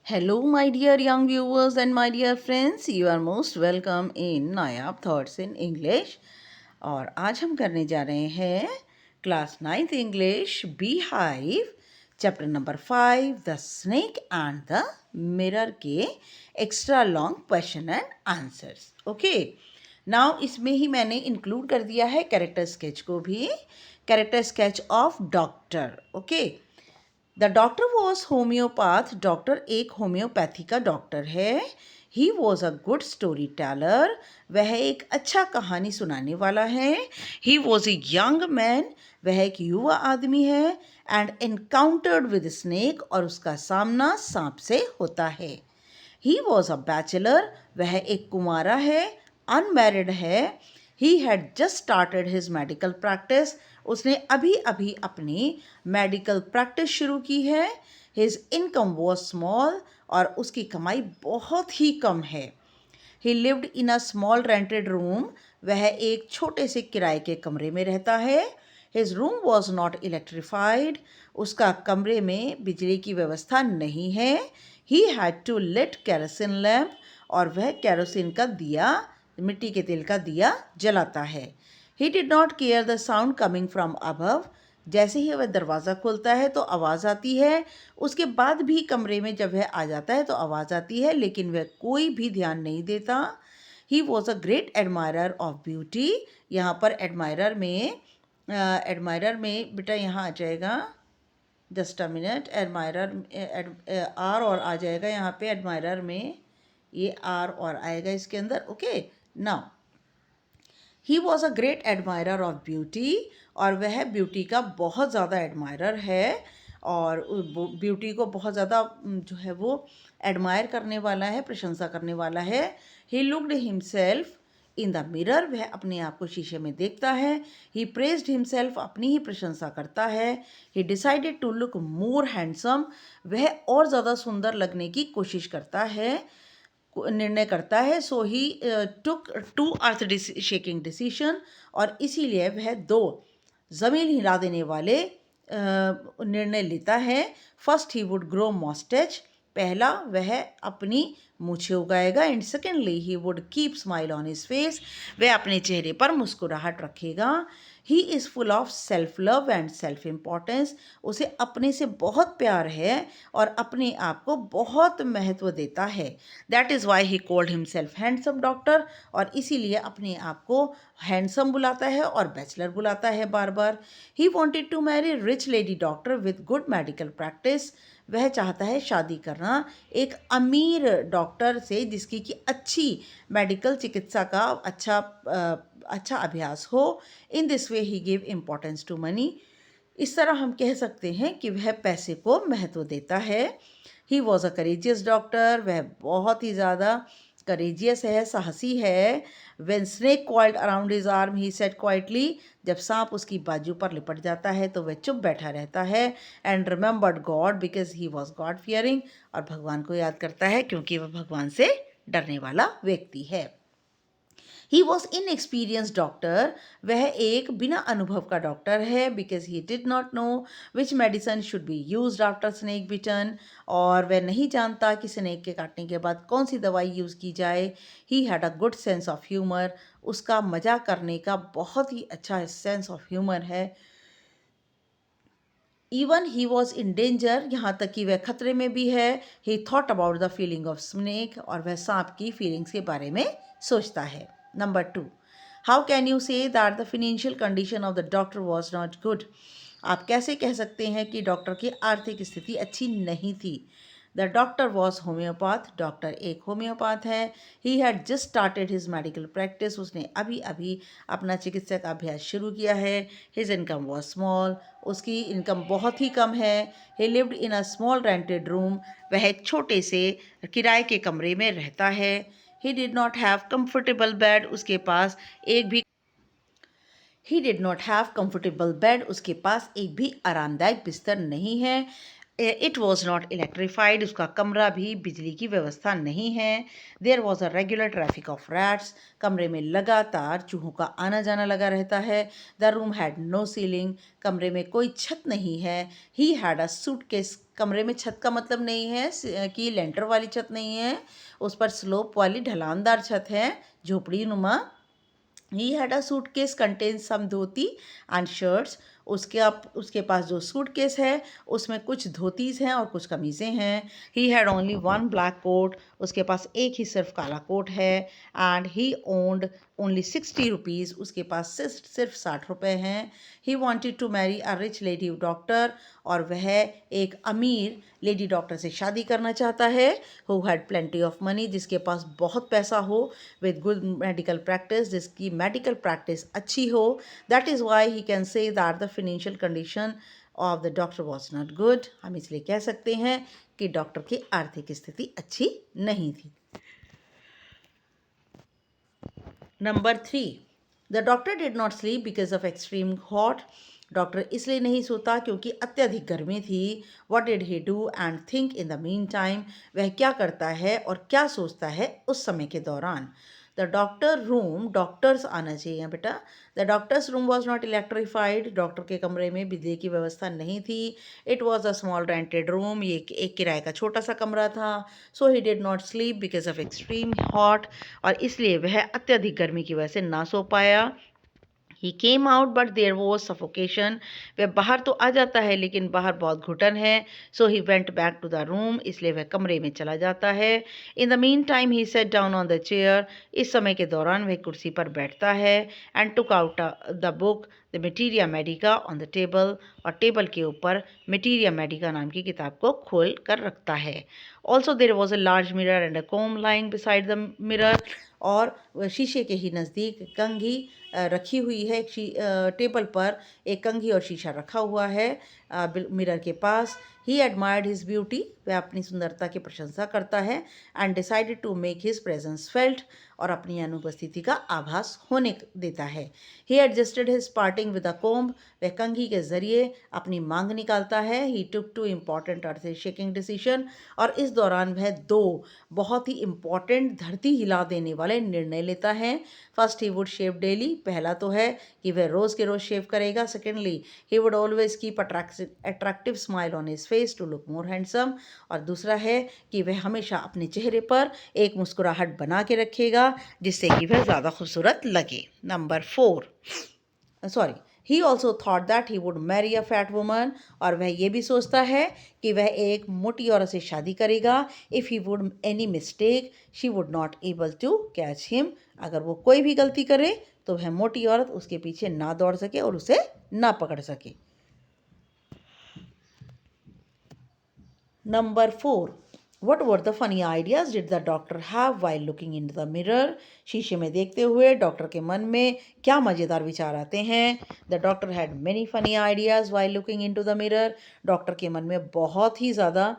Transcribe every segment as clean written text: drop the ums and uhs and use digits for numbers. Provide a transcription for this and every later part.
Hello, my dear young viewers and my dear friends. You are most welcome in Nayab thoughts in English. और आज हम करने जा रहे हैं class 9th English beehive chapter number 5 the snake and the mirror के extra long question and answers. Okay, now इसमें ही मैंने इंक्लूड कर दिया है कैरेक्टर स्केच को भी, character sketch of doctor. Okay, the doctor was homeopath. Doctor एक होम्योपैथी का डॉक्टर है. He was a good story teller. वह एक अच्छा कहानी सुनाने वाला है. He was a young man. वह एक युवा आदमी है. And encountered with snake. और उसका सामना सांप से होता है. He was a bachelor. वह एक कुंवारा है, अनमैरिड है. He had just started his medical practice. उसने अभी अभी अपनी मेडिकल प्रैक्टिस शुरू की है. His income was small. और उसकी कमाई बहुत ही कम है. ही lived in a small rented room. वह एक छोटे से किराए के कमरे में रहता है. His room was not electrified. उसका कमरे में बिजली की व्यवस्था नहीं है. He had to lit kerosene lamp. और वह केरोसिन का दिया, मिट्टी के तेल का दिया जलाता है. He did not care the sound coming from above. जैसे ही वह दरवाज़ा खोलता है तो आवाज़ आती है. उसके बाद भी कमरे में जब वह आ जाता है तो आवाज़ आती है, लेकिन वह कोई भी ध्यान नहीं देता. He was a great admirer of beauty. यहाँ पर एडमायरर में बेटा यहाँ आ जाएगा, जस्ट अ मिनट. एडमायरर आर और आ जाएगा यहाँ पे. एडमायरर में ये आर और आएगा इसके अंदर. Okay, now he was a great admirer of beauty. और वह ब्यूटी का बहुत ज़्यादा एडमायरर है. और ब्यूटी को बहुत ज़्यादा जो है वो एडमायर करने वाला है, प्रशंसा करने वाला है. He looked himself in the mirror. वह अपने आप को शीशे में देखता है. He praised himself. अपनी ही प्रशंसा करता है. He decided to look more handsome. वह और ज़्यादा सुंदर लगने की कोशिश करता है, निर्णय करता है. So he took to earth shaking decision. और इसीलिए वह दो ज़मीन हिला देने वाले निर्णय लेता है. First he would grow moustache. पहला वह अपनी मूछें उगाएगा. And secondly he would keep smile on his face. वह अपने चेहरे पर मुस्कुराहट रखेगा. He is full of self love and self importance. उसे अपने से बहुत प्यार है और अपने आप को बहुत महत्व देता है. That is why he called himself handsome doctor. और इसीलिए अपने आप को हैंडसम बुलाता है और बैचलर बुलाता है बार बार. He wanted to marry rich lady doctor with good medical practice. वह चाहता है शादी करना एक अमीर डॉक्टर से जिसकी कि अच्छी मेडिकल चिकित्सा का अच्छा अभ्यास हो. In this way he give importance to money. इस तरह हम कह सकते हैं कि वह पैसे को महत्व देता है. He was a courageous doctor. वह बहुत ही ज़्यादा करेजियस है, साहसी है. When snake coiled around his arm he said quietly. जब सांप उसकी बाजू पर लिपट जाता है तो वह चुप बैठा रहता है. And remembered God because he was God fearing. और भगवान को याद करता है क्योंकि वह भगवान से डरने वाला व्यक्ति है. He was inexperience doctor. वह एक बिना अनुभव का डॉक्टर है. Because he did not know which medicine should be use after snake bitten. और वह नहीं जानता कि स्नेक के काटने के बाद कौन सी दवाई यूज़ की जाए. ही had a good sense of humour. उसका मजाक करने का बहुत ही अच्छा सेंस ऑफ ह्यूमर है. Even he was in danger. यहाँ तक कि वह खतरे में भी है. ही thought about the feeling of snake. और वह सांप की फीलिंग्स के बारे में सोचता है. Number 2, how can you say that the financial condition of the doctor was not good. आप कैसे कह सकते हैं कि डॉक्टर की आर्थिक स्थिति अच्छी नहीं थी. The doctor was homeopath. Doctor एक होम्योपैथ है. He had just started his medical practice. उसने अभी अभी अपना चिकित्सा का अभ्यास शुरू किया है. His income was small. उसकी इनकम बहुत ही कम है. ही lived in a small rented room. वह एक छोटे से किराए के कमरे में रहता है. He did not have comfortable bed. उसके पास एक भी he did not have comfortable bed. उसके पास एक भी आरामदायक बिस्तर नहीं है. It was not electrified. उसका कमरा भी बिजली की व्यवस्था नहीं है. There was a regular traffic of rats. कमरे में लगातार चूहों का आना जाना लगा रहता है. The room had no ceiling. कमरे में कोई छत नहीं है. ही हैड अ सूटकेस कमरे में छत का मतलब नहीं है कि लेंटर वाली छत नहीं है, उस पर स्लोप वाली ढलानदार छत है, झोपड़ी नुमा। He had a suitcase contains some dhoti and shirts. उसके पास जो सूटकेस है उसमें कुछ धोतीस हैं और कुछ कमीज़ें हैं। He had only one black coat. उसके पास एक ही सिर्फ काला कोट है। And he owned only 60 rupees. उसके पास सिर्फ 60 रुपये हैं। He wanted to marry a rich lady doctor. और वह एक अमीर लेडी डॉक्टर से शादी करना चाहता है। Who had plenty of money, जिसके पास बहुत पैसा हो, विद गुड मेडिकल प्रैक्टिस, जिसकी मेडिकल प्रैक्टिस अच्छी हो। That is why he can say that the financial condition of the doctor was not good. हम इसलिए कह सकते हैं कि डॉक्टर की आर्थिक स्थिति अच्छी नहीं थी। Number 3, the doctor did not sleep because of extreme hot. Doctor इसलिए नहीं सोता क्योंकि अत्यधिक गर्मी थी। What did he do and think in the mean time. वह क्या करता है और क्या सोचता है उस समय के दौरान। द डॉक्टर रूम, डॉक्टर्स आना चाहिए बेटा। The doctor's room was not electrified. Doctor के कमरे में बिजली की व्यवस्था नहीं थी। It was a small rented room. ये एक किराए का छोटा सा कमरा था। So he did not sleep because of extreme hot. और इसलिए वह अत्यधिक गर्मी की वजह से ना सो पाया। He came out but there was suffocation. वह बाहर तो आ जाता है लेकिन बाहर बहुत घुटन है। So he went back to the room. इसलिए वह कमरे में चला जाता है। In the mean time he set down on the chair. इस समय के दौरान वह कुर्सी पर बैठता है। And took out the book the materia medica on the table. और टेबल के ऊपर मेटीरिया मेडिका नाम की किताब को खोल कर रखता है। Also there was a large mirror and a comb lying beside the mirror. और शीशे के ही नज़दीक कंघी रखी हुई है। टेबल पर एक कंघी और शीशा रखा हुआ है मिरर के पास। He admired his beauty. वह अपनी सुंदरता की प्रशंसा करता है। And decided to make his presence felt. और अपनी अनुपस्थिति का आभास होने देता है। He adjusted his parting with a comb. वह कंघी के जरिए अपनी मांग निकालता है। He took two important earth shaking decision. और इस दौरान वह 2 बहुत ही इम्पॉर्टेंट धरती हिला देने वाले निर्णय लेता है। First, he would shave daily. पहला तो है कि वह रोज़ के रोज़ शेव करेगा। Secondly, he would always keep attractive smile on his face to look more handsome. और दूसरा है कि वह हमेशा अपने चेहरे पर एक मुस्कुराहट बना के रखेगा जिससे कि वह ज़्यादा खूबसूरत लगे। Number 4, sorry, he also thought that he would marry a fat woman. और वह ये भी सोचता है कि वह एक मोटी औरत से शादी करेगा। If he would any mistake she would not able to catch him. अगर वो कोई भी गलती करे तो वह मोटी औरत उसके पीछे ना दौड़ सके और उसे ना पकड़ सके। Number 4, what were the funny ideas did the doctor have while looking in the mirror. शीशे में देखते हुए डॉक्टर के मन में क्या मज़ेदार विचार आते हैं। The doctor had many funny ideas while looking into the mirror. Doctor के मन में बहुत ही ज़्यादा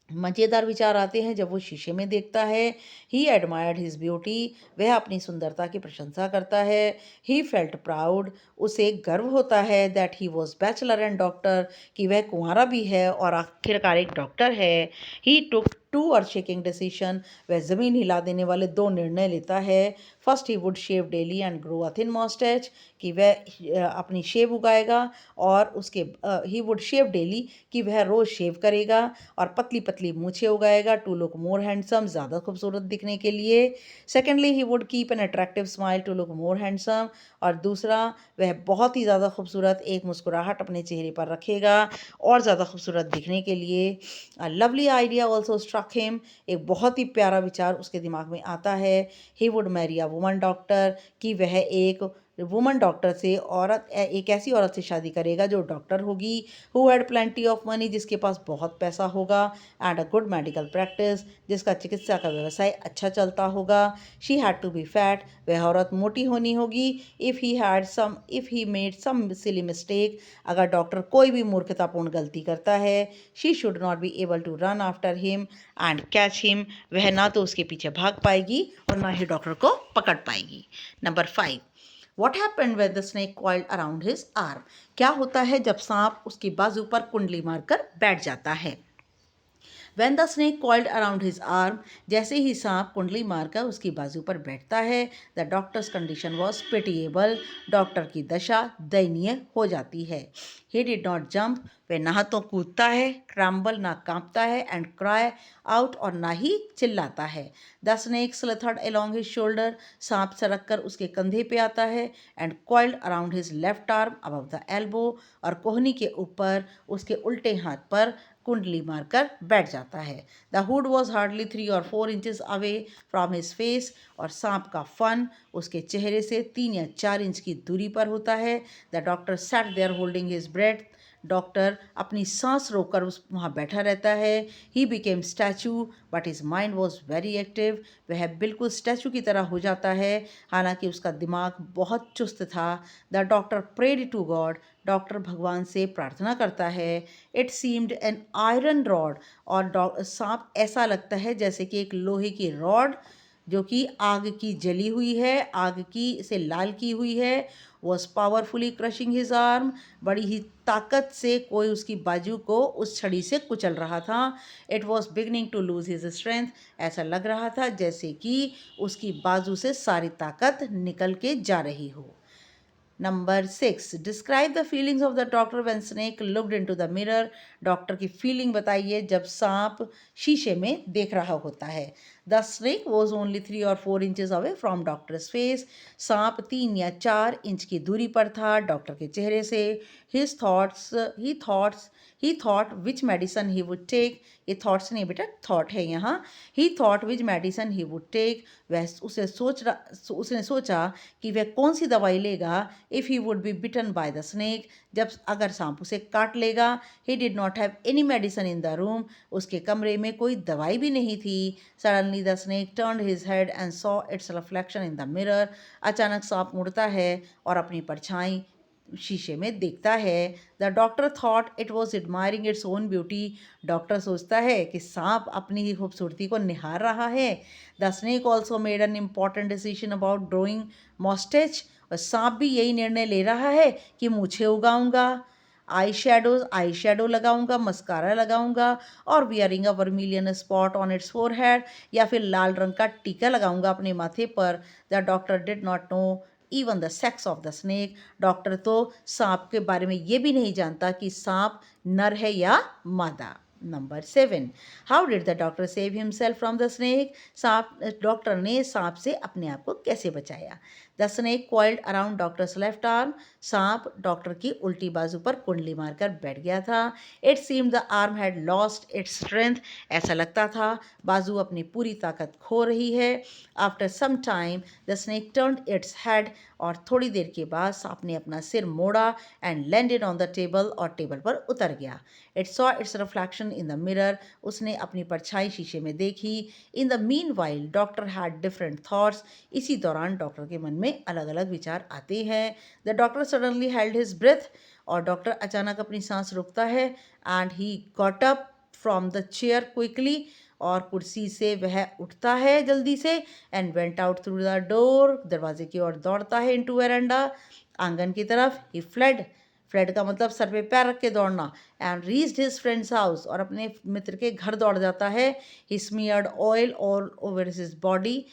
मज़ेदार विचार आते हैं जब वो शीशे में देखता है। ही एडमायर्ड हिज ब्यूटी। वह अपनी सुंदरता की प्रशंसा करता है। He felt proud. उसे गर्व होता है that he was bachelor and doctor, कि वह कुंवारा भी है और आखिरकार एक डॉक्टर है। He took 2 earth shaking decision. वह ज़मीन हिला देने वाले 2 निर्णय लेता है। First, he would shave daily and grow a thin moustache. कि वह अपनी शेव उगाएगा और उसके ही वुड शेव डेली, कि वह रोज़ शेव करेगा और पतली पतली मूछें उगाएगा टू लुक मोर हैंडसम, ज़्यादा खूबसूरत दिखने के लिए। Secondly, he would keep an attractive smile to look more handsome. और दूसरा, वह बहुत ही ज़्यादा खूबसूरत एक मुस्कुराहट अपने चेहरे पर रखेगा और ज़्यादा खूबसूरत दिखने के लिए। A lovely idea also struck him. एक बहुत ही प्यारा विचार उसके दिमाग में आता है। He would marry a woman doctor. कि वह एक वुमन डॉक्टर से एक ऐसी औरत से शादी करेगा जो डॉक्टर होगी। Who had plenty of money. जिसके पास बहुत पैसा होगा। And a good medical practice. जिसका चिकित्सा का व्यवसाय अच्छा चलता होगा। She had to be fat. वह औरत मोटी होनी होगी। If he made some silly mistake. अगर डॉक्टर कोई भी मूर्खतापूर्ण गलती करता है। She should not be able to run after him and catch him. वह ना तो उसके पीछे भाग पाएगी और ना ही डॉक्टर को पकड़ पाएगी। Number 5, What happened when the snake coiled around his arm? क्या होता है जब सांप उसकी बाजू पर कुंडली मारकर बैठ जाता है। When the snake coiled around his arm, जैसे ही सांप कुंडली मारकर उसकी बाजू पर बैठता है, the doctor's condition was pitiable. Doctor की दशा दयनीय हो जाती है. He did not jump, वह ना तो कूदता है, crumble ना कांपता है, and cry out और ना ही चिल्लाता है. The snake slithered along his shoulder, सांप सरक कर उसके कंधे पे आता है, and coiled around his left arm above the elbow, और कोहनी के ऊपर उसके उल्टे हाथ पर कुंडली मारकर बैठ जाता है. The hood was hardly 3 or 4 inches away from his face, और सांप का फन उसके चेहरे से 3 या 4 इंच की दूरी पर होता है. The doctor sat there holding his breath, doctor अपनी सांस रोककर उस वहाँ बैठा रहता है. He became statue but his mind was very active, वह बिल्कुल स्टैचू की तरह हो जाता है, हालांकि उसका दिमाग बहुत चुस्त था. The doctor prayed to God, doctor भगवान से प्रार्थना करता है. It seemed an iron rod, और सांप ऐसा लगता है जैसे कि एक लोहे की रॉड जो कि आग की जली हुई है, आग की से लाल की हुई है. Was powerfully crushing his arm, बड़ी ही ताकत से कोई उसकी बाजू को उस छड़ी से कुचल रहा था. It was beginning to lose his strength, ऐसा लग रहा था जैसे कि उसकी बाजू से सारी ताकत निकल के जा रही हो. Number 6, describe the feelings of the doctor when snake looked into the mirror. Doctor की फीलिंग बताइए जब सांप शीशे में देख रहा होता है. The snake was only 3 or 4 inches away from doctors face, सांप 3 या 4 इंच की दूरी पर था डॉक्टर के चेहरे से. He thought which medicine he would take, ये थॉट्स नहीं बेटा, थॉट है यहाँ. He thought which medicine he would take, वह उसने सोचा कि वह कौन सी दवाई लेगा. If he would be bitten by the snake, जब अगर सांप उसे काट लेगा. He did not have any medicine in the room, उसके कमरे में कोई दवाई भी नहीं थी. Suddenly the snake turned his head and saw it's reflection in the mirror, अचानक सांप मुड़ता है और अपनी परछाई शीशे में देखता है. The doctor thought it was admiring its own beauty, doctor सोचता है कि सांप अपनी ही खूबसूरती को निहार रहा है. The snake also made an important decision about drawing moustache, और सांप भी यही निर्णय ले रहा है कि मूछें उगाऊंगा, आई शेडो लगाऊंगा, मस्कारा लगाऊंगा, और wearing a vermilion spot on it's forehead, या फिर लाल रंग का टीका लगाऊंगा अपने माथे पर. The doctor did not no even the sex of the snake, doctor तो सांप के बारे में ये भी नहीं जानता कि सांप नर है या मादा. Number 7, how did the doctor save himself from the snake, सांप डॉक्टर ने सांप से अपने आप को कैसे बचाया. The snake coiled around doctors left arm, सांप डॉक्टर की उल्टी बाजू पर कुंडली मारकर बैठ गया था. It seemed the arm had lost its strength, ऐसा लगता था बाजू अपनी पूरी ताकत खो रही है. After some time the snake turned its head, और थोड़ी देर के बाद सांप ने अपना सिर मोड़ा and landed on the table, और टेबल पर उतर गया. It saw it's reflection in the mirror, उसने अपनी परछाई शीशे में देखी. इन the mean while doctor had different thoughts, इसी दौरान डॉक्टर के मन में अलग अलग विचार आते हैं. The doctor suddenly held his breath, और डॉक्टर अचानक अपनी सांस रोकता है. And he got up from the chair quickly, और कुर्सी से वह उठता है जल्दी से. And went out through the door, दरवाजे की ओर दौड़ता है. इनटू वेरांडा, आंगन की तरफ. ही फ्लेड का मतलब सर पे पैर रख के दौड़ना. And reached his friend's house, और अपने मित्र के घर दौड़ जाता है. He smeared oil all over his body,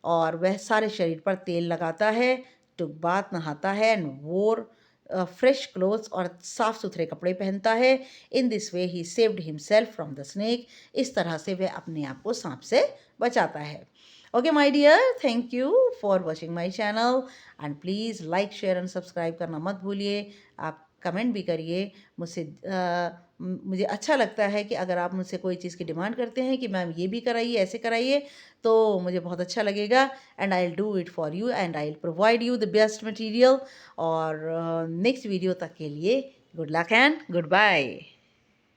और वह सारे शरीर पर तेल लगाता है. टुक बाथ, नहाता है. एंड वोर फ्रेश क्लोथ्स, और साफ़ सुथरे कपड़े पहनता है. इन this way he saved himself from the snake, इस तरह से वह अपने आप को सांप से बचाता है. Okay my dear, thank you for watching my channel, and please like share and subscribe करना मत भूलिए. आप कमेंट भी करिए. मुझे अच्छा लगता है कि अगर आप मुझसे कोई चीज़ की डिमांड करते हैं कि मैम ये भी कराइए, ऐसे कराइए, तो मुझे बहुत अच्छा लगेगा. And I will do it for you, and I will provide you the best material. और नेक्स्ट वीडियो तक के लिए good luck and good bye.